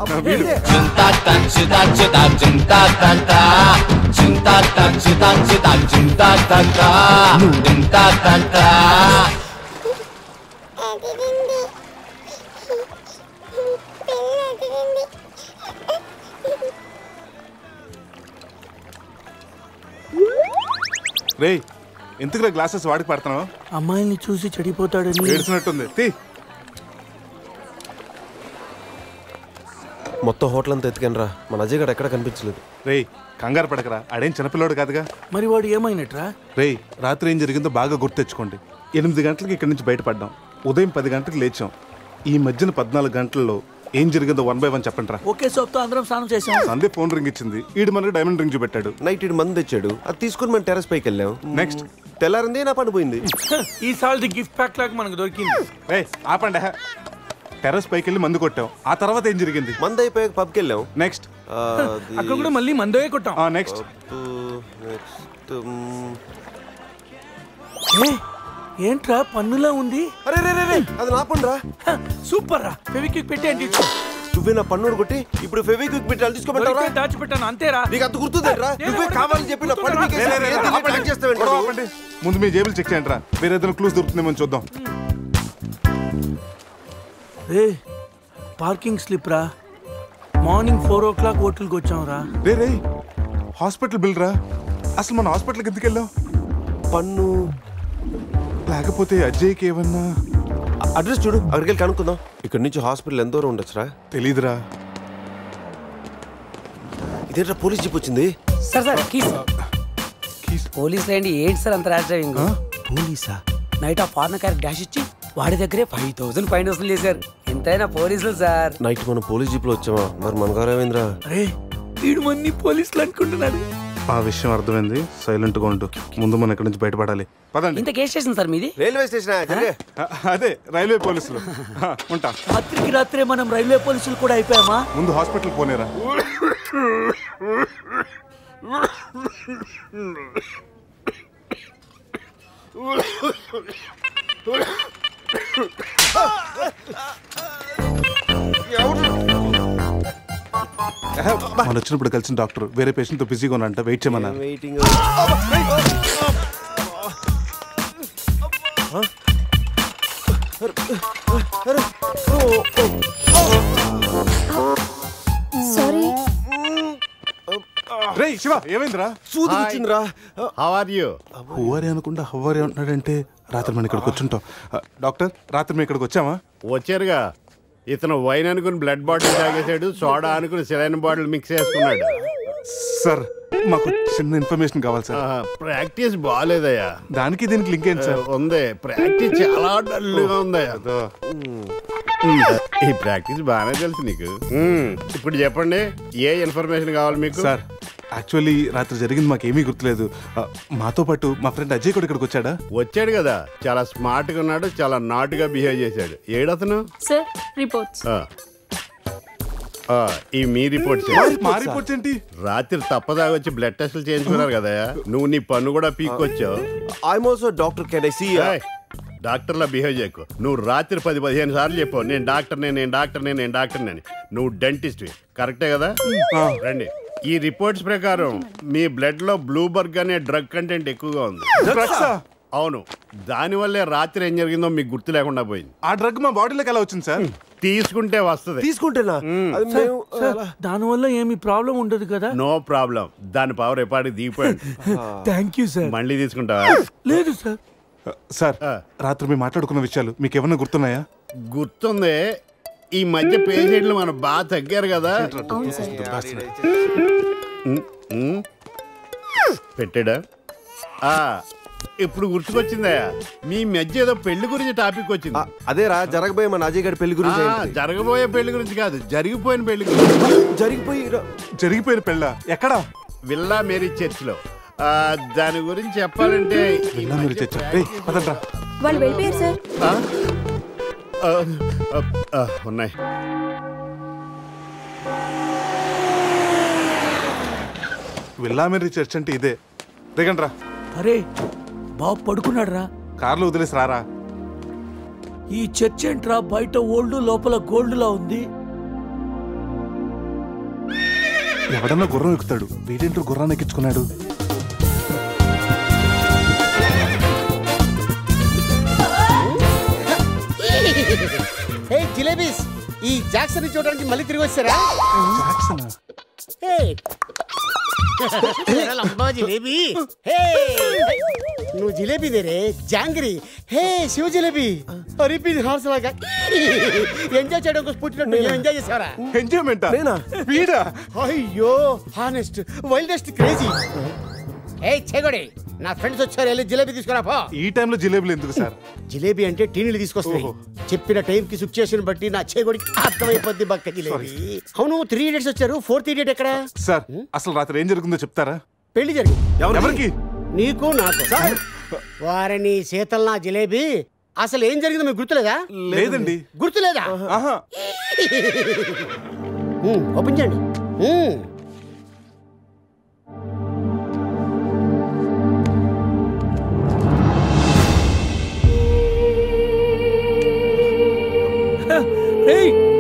రే ఎందుకు గ్లాసెస్ వాడికి పడుతున్నావు? అమ్మాయిని చూసి చెడిపోతాడని ఏడ్చినట్టుంది. మొత్తం హోటల్ అంతా ఎత్తుకాను రా, మన అజయ్ గడ ఎక్కడ కనిపించలేదు. రే కంగారు పడకరా, ఆడేం చిన్నపిల్లోడు కాదుగా. మరి వాడు ఏమైనట్రా? రే రాత్రి ఏం జరిగిందో బాగా గుర్తు తెచ్చుకోండి. 8 గంటలకి ఇక్కడి నుంచి బయటపడ్డాం, ఉదయం 10 గంటలకు లేచాం. ఈ మధ్యన 14 గంటల్లో ఏం జరిగిందో 1 by 1 చెప్పండి రా. ఒకే సోప్తో అందరం స్నానం చేసాం. సందే ఫోన్ రింగ్ ఇచ్చింది, ఈడు మనకి డైమండ్ రింగ్ చూపెట్టాడు. నైట్ ఇటు మంది తెచ్చాడు, అది తీసుకుని మనం టెర్రస్ పైకి వెళ్ళాం. నెక్స్ట్ తెల్లారింది నా పని పోయింది. ఈ సాల్ది గిఫ్ట్ ప్యాక్ లాగా మనకు దొరికింది. రే ఆపండి, టెర్రస్ పైకి వెళ్ళి మందు కొట్టాం. ఆ తర్వాత ఏం జరిగింది? మందు అయిపోయాక పబ్కి వెళ్ళాం. నెక్స్ట్ అక్కడ కూడా మళ్ళీ మందే కొట్టాం. నెక్స్ట్ ఏంట్రా పన్నులా ఉంది? అరే రే రే అది నా పన్ను రా. సూపర్ రా, ఫెవిక్విక్ పెట్టి అండి. నువ్వే నా పన్ను కొట్టి ఇప్పుడు ఫెవిక్విక్ పెట్టి అది తీసుకోబెట్టావా? దాచిపెట్టాను అంతేరా. నీకు అంత గుర్తుందేట్రా? నువ్వే కావాలని చెప్పి నా పన్ను చేస్తావేంటి? ముందు మీ జేబులు చెక్ చేయండి రా, వేరే ఏదైనా క్లూస్ దొరుకుతుందేమో చూద్దాం. రే పార్కింగ్ స్లిప్ రా, మార్నింగ్ 4 o'clock హోటల్కి వచ్చాం రా. రే హాస్పిటల్ బిల్ రా. అసలు మన హాస్పిటల్కి ఎందుకు వెళ్ళాం? పన్ను లేకపోతే అజయ్కి ఏమన్నా అడ్రస్ చూడు, అక్కడికి వెళ్ళి కనుక్కుందాం. ఇక్కడ నుంచి హాస్పిటల్ ఎంత దూరం ఉండొచ్చురా? తెలీదురా. ఇదేంట్రా పోలీస్ జీప్ వచ్చింది? సార్ పోలీసులు ఏంటి సార్ అంత ర్యాష్ డ్రైవింగ్? పోలీసా? నైట్ ఆ ఫారెన్ కార్ డాష్ ఇచ్చి వాడి దగ్గరే 5,000 ఫైన్ వసూలు చేశారు. ఎంతైనా పోలీసులు సార్. నైట్ మనం పోలీస్ జీప్ లో వచ్చామా? మరి మన గారు ఏమైందిరా? అరే వీడు మన్ని పోలీసులు అనుకుంటున్నాడు. ఆ విషయం అర్థమైంది, సైలెంట్ గా ఉండు. ముందు మనం ఇక్కడి నుంచి బయటపడాలి. పదండి. ఇంత కేసు స్టేషన్ సార్ మీది? Railway station. అదే రైల్వే పోలీసులు. ఉంటా. రాత్రికి రాత్రే మనం రైల్వే పోలీసులు కూడా అయిపోయామా? ముందు హాస్పిటల్ పోనేరా. మనం వచ్చినప్పుడు కలిసిన డాక్టర్ వేరే పేషెంట్ తో బిజీగా ఉన్నంట, వెయిట్ చేయమన్నా. సారీ. రే శివ ఏమైందిరా? సూది వచ్చిందిరా. How are you? హువారి అనుకుంటా హువారి అంటున్నాడంటే రాత్రి మనం ఇక్కడికి వచ్చుంటాం. డాక్టర్ రాత్రి మేము ఇక్కడికి వచ్చామా? వచ్చారుగా. ఇతను వైన్ అనుకుని బ్లడ్ బాటిల్ తాగేశాడు, సోడా అనుకుని సెలైన్ బాటిల్ మిక్స్ చేసుకున్నాడు. సార్ మాకు చిన్న ఇన్ఫర్మేషన్ కావాలి సార్. ప్రాక్టీస్ బాగాలేదయ్యా. దానికి దీనికి లింక్ ఏంటి సార్? ఉంది, ప్రాక్టీస్ చాలా డల్గా ఉందయ్యా. ఈ ప్రాక్టీస్ బాగానే తెలుసు నీకు. ఇప్పుడు చెప్పండి, ఏ ఇన్ఫర్మేషన్ కావాలి మీకు? సార్ యాక్చువల్లీ రాత్రి జరిగింది మాకేమీ గుర్తులేదు. మాతో పాటు మా ఫ్రెండ్ అజయ్ కూడా ఇక్కడికి వచ్చాడా? వచ్చాడు కదా, చాలా స్మార్ట్ గా ఉన్నాడు, చాలా నాటుగా బిహేవ్ చేశాడు. ఏడతను? Sir reports. ఈ మీ రిపోర్ట్స్. మా రిపోర్ట్స్ ఏంటి? రాత్రి తప్పదాగా వచ్చి బ్లడ్ టెస్టులు చేయించుకున్నారు కదా, నువ్వు నీ పన్ను కూడా పీక్కొచ్చావు. I'm also doctor. Can I see? డాక్టర్లా బిహేవ్ చేయకు. నువ్వు రాత్రి 10-15 సార్లు చెప్పావు నేను డాక్టర్నే, నేను డాక్టర్నే, నేను డాక్టర్నే అని. నువ్వు డెంటిస్ట్, కరెక్టే కదా? రండి. ఈ రిపోర్ట్స్ ప్రకారం మీ బ్లడ్ లో బ్లూబర్గ్ అనే డ్రగ్ కంటెంట్ ఎక్కువగా ఉంది. అవును, దానివల్లే రాత్రి ఏం జరిగిందో మీకు గుర్తు లేకుండా పోయింది. ఆ డ్రగ్ మా బాడీలోకి ఎలా వచ్చింది సార్? తీసుకుంటే వస్తుంది. తీసుకుంటేనా? దానివల్ల ఏమి ప్రాబ్లం ఉండదు కదా? No problem. దాని పవర్ ఎప్పటికి దిగిపోయాడు. Thank you sir. మళ్ళీ తీసుకుంటావా? లేదు సార్. సార్ రాత్రి మేము మాట్లాడుకున్న విషయాలు మీకు ఏమన్నా గుర్తున్నాయా? గుర్తుంది. ఈ మధ్య పేషెంట్లు మనం బాగా తగ్గారు కదా. పెట్టాడా? ఇప్పుడు గుర్తుకొచ్చిందా? మీ మధ్య ఏదో పెళ్లి గురించి టాపిక్ వచ్చింది. అదేరా జరగబోయే మన అజయ్ గారి పెళ్లి గురించి. జరగబోయే పెళ్లి గురించి కాదు, జరిగిపోయిన పెళ్లి గురించి. జరిగిపోయిన పెళ్ళ ఎక్కడ? విల్లా మేరీ చర్చ్ లో. దాని గురించి చెప్పాలంటే వాళ్ళు వెళ్ళిపోయారు సార్. ఉన్నాయి. విల్లా మేరీ చర్చ్ అంటే ఇదే. దిగండి రా. అరే బాబు పడుకున్నాడు రా. కార్లో వదిలేసి రారా. ఈ చర్చ్ ఏంట్రా, బయట ఓల్డ్ లోపల గోల్డ్ లా ఉంది. ఎవడన్నా గుర్రం ఎక్కుతాడు, వీడేంటో గుర్రాన్ని ఎక్కించుకున్నాడు. జిలేబీస్, ఈ జాక్సన్ చూడడానికి మళ్ళీ తిరిగి వచ్చారా? జిలేబీ, నువ్వు జిలేబీ దేరే జాంగిరి. హే శివ జిలేబీ, రిపీట్ హార్స్ లాగా ఎంజాయ్ చేయడం కోసం పుట్టినట్టు ఎంజాయ్ చేసావరా? ఎంజాయ్మెంట్ అయ్యో హానెస్ట్ వైల్డెస్ట్ క్రేజీ. ఏ చెగొడి, నా ఫ్రెండ్స్ వచ్చారు, వెళ్ళి జిలేబీ తీసుకురా పో. ఈ టైంలో జిలేబీలు ఎందుకు సార్? జిలేబీ అంటే టీనీలు తీసుకొస్తాయి. చెప్పిన టైం కి సిచ్యుయేషన్ బట్టి నా చేగొడికి అర్థమైపోద్ది బక్క జిలేబీ. అవును, 3 idiots వచ్చారు. 4th idiot ఎక్కడ? సార్ అసలు రాత్రి ఏం జరుగుతుందో చెప్తారా? పెళ్లి జరిగింది. ఎవరికి? నీకు నాకు. వారిని శీతల్ నా జిలేబీ, అసలు ఏం జరిగిందో మీకు గుర్తులేదా? లేదండి. గుర్తులేదా? ఓపెన్ చేయండి.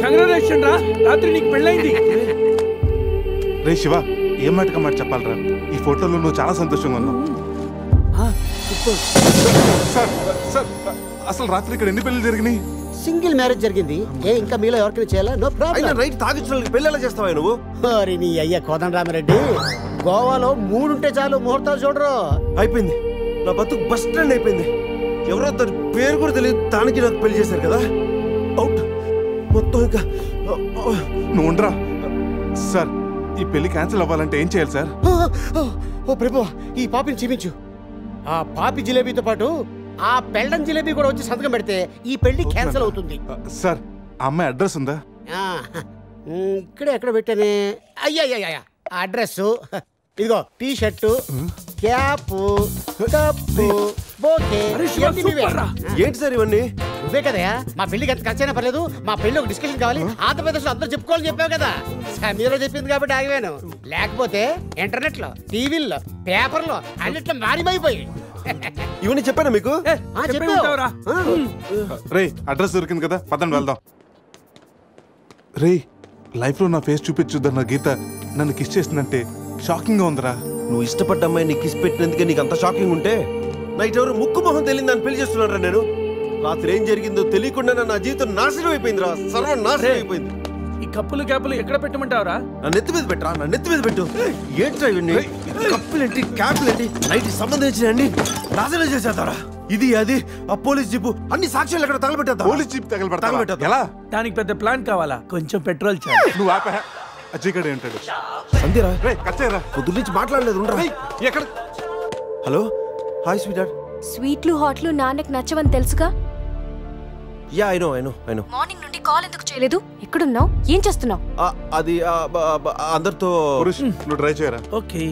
కంగ్రాచులేషన్ రా, రాత్రి నీకు పెళ్ళైంది. రే శివ, ఏం మాటగా మాట చెప్పాలరా? ఈ ఫోటోలో నువ్వు చాలా సంతోషంగా ఉన్నావు. సార్ సార్ అసలు రాత్రి ఇక్కడ ఎన్ని పెళ్లి జరిగినాయి? సింగిల్ మ్యారేజ్ జరిగింది. ఇంకా మీలో ఎవరికైనా చేయాలా? No problem. రైట్, తాగించిన పెళ్లి ఎలా చేస్తావా నువ్వు? మరి నీ అయ్య కోదండరామిరెడ్డి, గోవాలో 3 ఉంటే చాలు, ముహూర్తాలు చూడరు. అయిపోయింది, నా బతుకు బస్ స్టాండ్ అయిపోయింది. ఎవరో తన పేరు కూడా తెలియదు, దానికి నాకు పెళ్లి చేశారు కదా. అవుట్ మొత్తం. ఇంకా నువ్వు ఉండరా. సార్ ఈ పెళ్లి క్యాన్సిల్ అవ్వాలంటే ఏం చేయాలి సార్? ఓ ప్రభు, ఈ పాపిని క్షమించు. ఆ పాపి జిలేబీతో పాటు ఆ పెళ్ళం జిలేబీ కూడా వచ్చి సంతకం పెడితే ఈ పెళ్లి క్యాన్సిల్ అవుతుంది. సార్ ఆ అమ్మాయి అడ్రస్ ఉందా? ఇక్కడే ఎక్కడ పెట్టానే? అయ్యా అడ్రస్ ఇదిగో. T shirt, cap, cup, bouquet. ఏంటి సార్ ఇవన్నీ? నువ్వే కదయా మా పెళ్లికి ఎంత ఖర్చైనా పర్లేదు, మా పెళ్లి ఒక డిస్కషన్ కావాలి, ఆంధ్రప్రదేశ్ అందరూ చెప్పుకోవాలని చెప్పావు కదా. సమీర చెప్పింది కాబట్టి ఆగిపోయాను, లేకపోతే ఇంటర్నెట్ లో, టీవీల్లో, పేపర్లో అన్నిట్లో మారిపోయి. ఇవన్నీ చెప్పాను మీకు? రే అడ్రస్ దొరికింది కదా, పదండి వెళ్దాం. రే లైఫ్ లో నా ఫేస్ చూపించుద్దన్న గీత నన్ను కిస్ చేసిందంటే షాకింగ్ గా ఉందిరా. నువ్వు ఇష్టపడ్డ అమ్మాయి నీకు కిస్ పెట్టినందుకే నీకు అంత షాకింగ్ ఉంటే, నైట్ ఎవరు ముక్కు మొహం తెలియదు అని పెళ్లి చేస్తున్నారా? నేను రాత్రి ఏం జరిగిందో తెలియకుండా నా జీవితం నాశనం అయిపోయిందిరా, సర్వం నాశనం అయిపోయింది. ఈ కప్పులు క్యాపులు ఎక్కడ పెట్టమంటావురా? నా నెత్తి మీద పెట్టరా, నా నెత్తి మీద పెట్టు. ఏంట్రా ఇవన్నీ? కప్పులేంటి, క్యాపులేంటి, నైట్ సంబంధించినండి నాశనం చేసేస్తారా? ఇది అది ఆ పోలీస్ జీపు అన్ని సాక్ష్యాలు ఎక్కడ తగలబెట్టా పోలీస్ జీప్ తగలబెడతా ఎలా? దానికి పెద్ద ప్లాన్ కావాలా? కొంచెం పెట్రోల్ చాలు. నువ్వు ఆపే. అజ్జిగడే ఉంటాడు. సంధ్యరా కచ్చేరా పొద్దు నుంచి మాట్లాడలేదు. ఎక్కడ? Hello hi sweet dad. స్వీట్లు హాట్లు నాన్నకి నచ్చవని తెలుసుగా. Yeah I know. మార్నింగ్ నుండి కాల్ ఎందుకు చేయలేదు? ఎక్కడున్నావు? ఏం చేస్తున్నావు? అది అందరితో నువ్వు డ్రైవ్ చేయరా. ఓకే.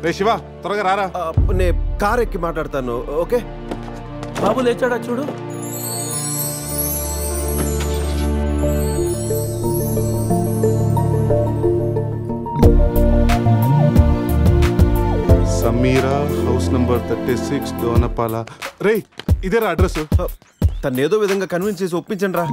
రే శివ త్వరగా రారా. నేను కార్ ఎక్కి మాట్లాడతాను. ఓకే బాబు లేచాడా చూడు. Sameera house number 36 Dona Paula. రే ఇదేరా అడ్రస్. తను ఏదో విధంగా కన్విన్స్ చేసి ఒప్పించండి రా.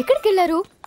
ఎక్కడికి వెళ్ళారు?